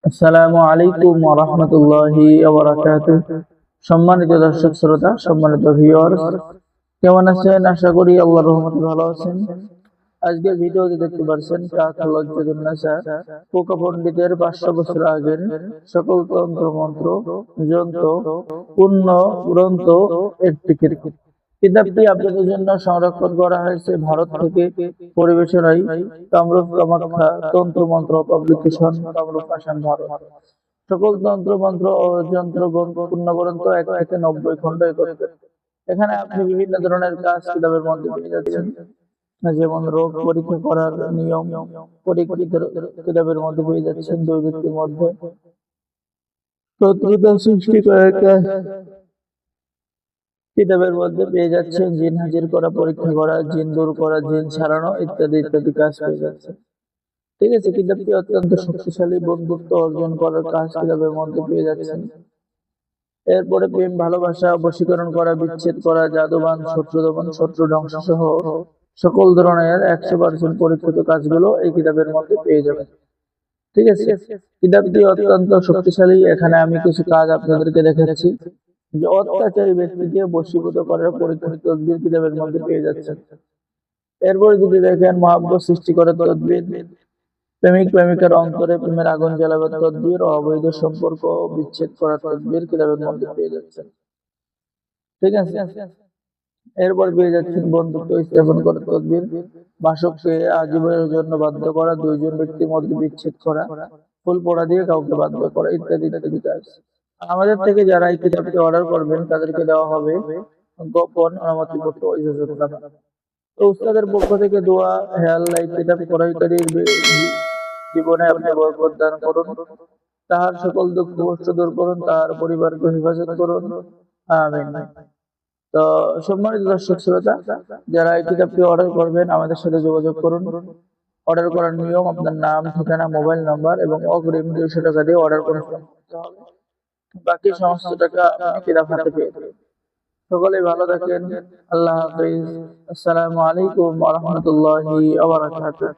আসসালামু আলাইকুম ওয়া রাহমাতুল্লাহি ওয়া বারাকাতুহু। সম্মানিত দর্শক শ্রোতা, সম্মানিত ভিউয়ার্স, কেমন আছেন? আশা করি আল্লাহর রহমতে ভালো আছেন। আজকের ভিডিওতে দেখতে পাচ্ছেন কাকলজ্জুন্নেসা পোকা পণ্ডিতের 500 বছর আগের সকল তন্ত্র মন্ত্র যন্ত্র পূর্ণ গ্রন্থ একটি কিতাবটি আপনাদের জন্য সংরক্ষণ করা হয়েছে ভারত থেকে। পরিবেশনায় কামরূপ কামাখ্যা তন্ত্র মন্ত্র পাবলিকেশন, কামরূপ আসাম, ভারত। সকল তন্ত্র মন্ত্র ও যন্ত্র পূর্ণ গ্রন্থ 1 থেকে 90 খন্ড একত্রে। এখানে আপনি বিভিন্ন ধরনের কাজ কিতাবের মধ্যে পেয়ে যাচ্ছেন, যেমন রোগ পরীক্ষা করার নিয়ম পরীক্ষিত কিতাবের মধ্যে পেয়ে যাচ্ছেন। দুই ব্যক্তির মধ্যে শত্রুতা সৃষ্টি করার কাজ কিতাবের মধ্যে পেয়ে যাচ্ছেন। জিন হাজির করা, পরীক্ষা করা, জিন দূর করা, জিন ছাড়ানো ইত্যাদি ইত্যাদি কাজ পেয়ে যাচ্ছে। ঠিক আছে, কিতাবটি অত্যন্ত শক্তিশালী বন্ধুত্ব অর্জন করার কাজ কিতাবের মধ্যে পেয়ে যাচ্ছেন। এরপরে প্রেম, ভালোবাসা, বশীকরণ করা, বিচ্ছেদ করা, জাদুবান, শত্রু দমন, শত্রু ধ্বংস সহ সকল ধরনের 100% পরীক্ষিত কাজগুলো এই কিতাবের মধ্যে পেয়ে যাবেন। ঠিক আছে, কিতাবটি অত্যন্ত শক্তিশালী। এখানে আমি কিছু কাজ আপনাদেরকে দেখাচ্ছি, যে অত্যাচারী ব্যক্তিকে বশীভূত করার পরীক্ষিত তদবির কিতাবের মধ্যে পেয়ে যাচ্ছেন। এরপরে যদি দেখেন মহাব্বত সৃষ্টি করার তদবির, প্রেমিক প্রেমিকার অন্তরে প্রেমের আগুন জ্বালাবার তদবির ও অবৈধ সম্পর্ক বিচ্ছেদ করার তদবির কিতাবের মধ্যে পেয়ে যাচ্ছেন। ঠিক আছে, এরপর পেয়ে যাচ্ছেন বন্ধুত্ব স্থাপন করার তদবির, বাসককে আজীবনের জন্য বাধ্য করা, দুইজন ব্যক্তির মধ্যে বিচ্ছেদ করা, ফুল পোড়া দিয়ে কাউকে বাধ্য করা ইত্যাদি ইত্যাদি কাজ। আমাদের থেকে যারা এই কিতাবটি অর্ডার করবেন তাদেরকে দেওয়া হবে গোপন অনুমতিপত্র ও ইজাজতনামা। তো উস্তাদের পক্ষ থেকে দোয়া, হে আল্লাহ এই কিতাব ক্রয়কারীর জীবনে আপনি বরকত দান করুন, তাহার সকল দুঃখ কষ্ট দূর করুন, তাহার পরিবারকে হেফাজত করুন, আমিন। তো সম্মানিত দর্শক শ্রোতা, যারা এই কিতাবটি অর্ডার করবেন আমাদের সাথে যোগাযোগ করুন। অর্ডার করার নিয়ম: আপনার নাম, ঠিকানা, মোবাইল নাম্বার এবং অগ্রিম 200 টাকা দিয়ে অর্ডার কনফার্ম করতে হবে। বাকি সমস্ত টাকা আপনি কিতাব হাতে পেয়ে যাবেন। সকলেই ভালো থাকেন। আল্লাহ হাফেজ। আসসালামু আলাইকুম ওয়া রাহমাতুল্লাহি ওয়া বারাকাতুহু।